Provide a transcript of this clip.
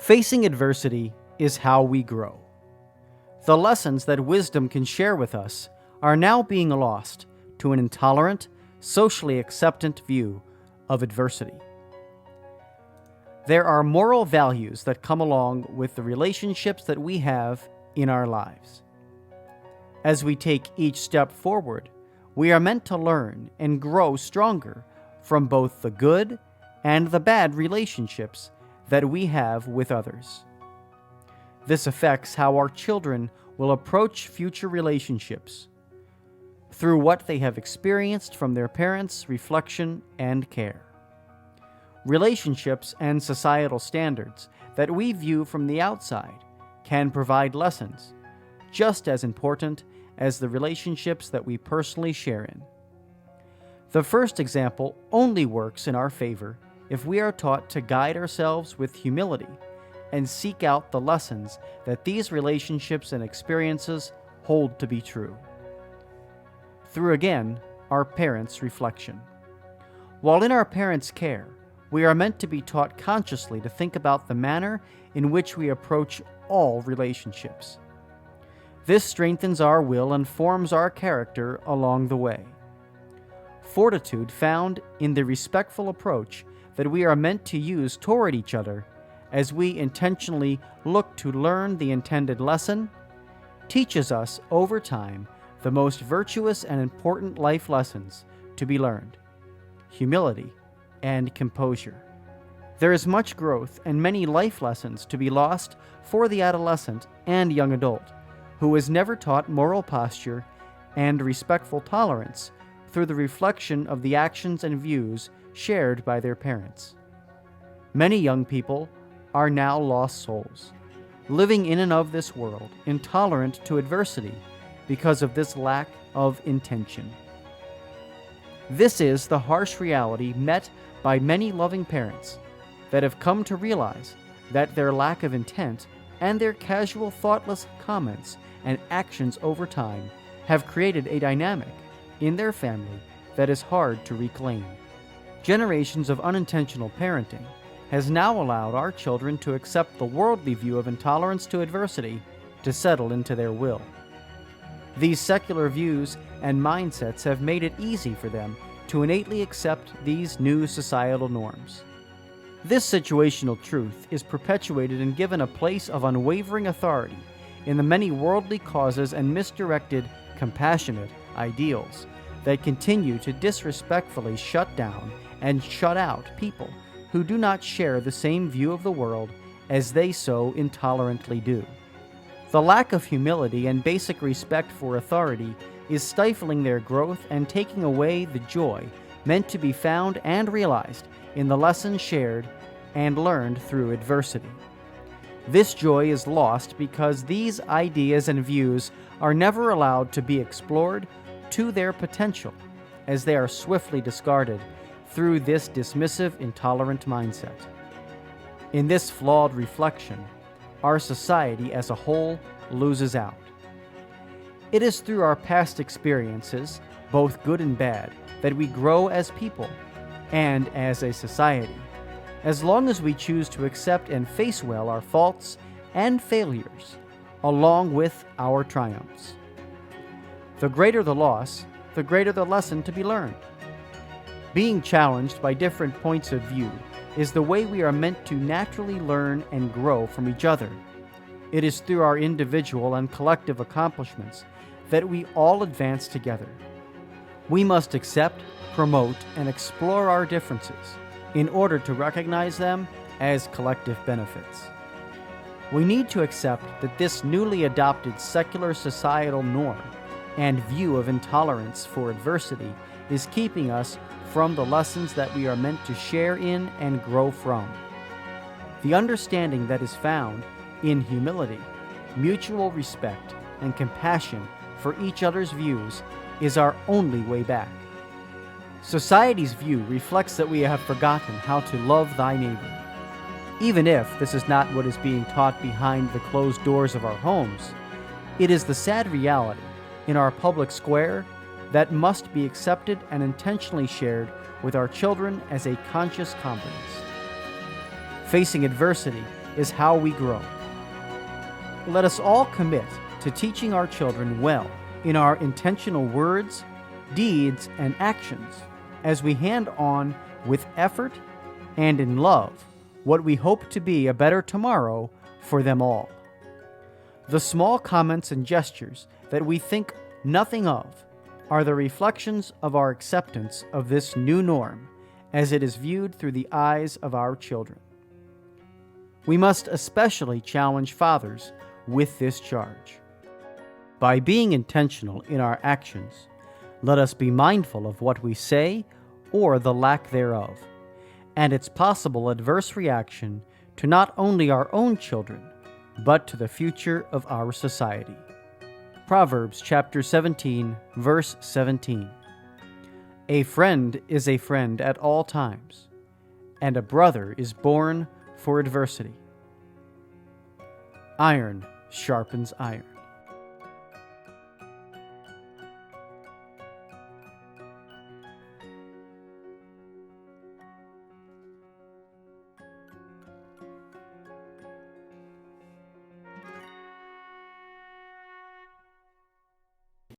Facing adversity is how we grow. The lessons that wisdom can share with us are now being lost to an intolerant, socially acceptant view of adversity. There are moral values that come along with the relationships that we have in our lives. As we take each step forward, we are meant to learn and grow stronger from both the good and the bad relationships that we have with others. This affects how our children will approach future relationships through what they have experienced from their parents' reflection and care. Relationships and societal standards that we view from the outside can provide lessons just as important as the relationships that we personally share in. The first example only works in our favor if we are taught to guide ourselves with humility and seek out the lessons that these relationships and experiences hold to be true. Through again, our parents' reflection. While in our parents' care, we are meant to be taught consciously to think about the manner in which we approach all relationships. This strengthens our will and forms our character along the way. Fortitude found in the respectful approach that we are meant to use toward each other as we intentionally look to learn the intended lesson teaches us over time the most virtuous and important life lessons to be learned: humility and composure. There is much growth and many life lessons to be lost for the adolescent and young adult who is never taught moral posture and respectful tolerance through the reflection of the actions and views shared by their parents. Many young people are now lost souls, living in and of this world, intolerant to adversity because of this lack of intention. This is the harsh reality met by many loving parents that have come to realize that their lack of intent and their casual, thoughtless comments and actions over time have created a dynamic in their family that is hard to reclaim. Generations of unintentional parenting has now allowed our children to accept the worldly view of intolerance to adversity to settle into their will. These secular views and mindsets have made it easy for them to innately accept these new societal norms. This situational truth is perpetuated and given a place of unwavering authority in the many worldly causes and misdirected, compassionate ideals that continue to disrespectfully shut down and shut out people who do not share the same view of the world as they so intolerantly do. The lack of humility and basic respect for authority is stifling their growth and taking away the joy meant to be found and realized in the lessons shared and learned through adversity. This joy is lost because these ideas and views are never allowed to be explored to their potential, as they are swiftly discarded through this dismissive, intolerant mindset. In this flawed reflection, our society as a whole loses out. It is through our past experiences, both good and bad, that we grow as people and as a society, as long as we choose to accept and face well our faults and failures, along with our triumphs. The greater the loss, the greater the lesson to be learned. Being challenged by different points of view is the way we are meant to naturally learn and grow from each other. It is through our individual and collective accomplishments that we all advance together. We must accept, promote, and explore our differences in order to recognize them as collective benefits. We need to accept that this newly adopted secular societal norm and view of intolerance for adversity is keeping us from the lessons that we are meant to share in and grow from. The understanding that is found in humility, mutual respect, and compassion for each other's views is our only way back. Society's view reflects that we have forgotten how to love thy neighbor. Even if this is not what is being taught behind the closed doors of our homes, it is the sad reality in our public square that must be accepted and intentionally shared with our children as a conscious competence. Facing adversity is how we grow. Let us all commit to teaching our children well in our intentional words, deeds, and actions as we hand on with effort and in love what we hope to be a better tomorrow for them all. The small comments and gestures that we think nothing of are the reflections of our acceptance of this new norm as it is viewed through the eyes of our children. We must especially challenge fathers with this charge. By being intentional in our actions, let us be mindful of what we say or the lack thereof, and its possible adverse reaction to not only our own children, but to the future of our society. Proverbs chapter 17, verse 17. A friend is a friend at all times, and a brother is born for adversity. Iron sharpens iron.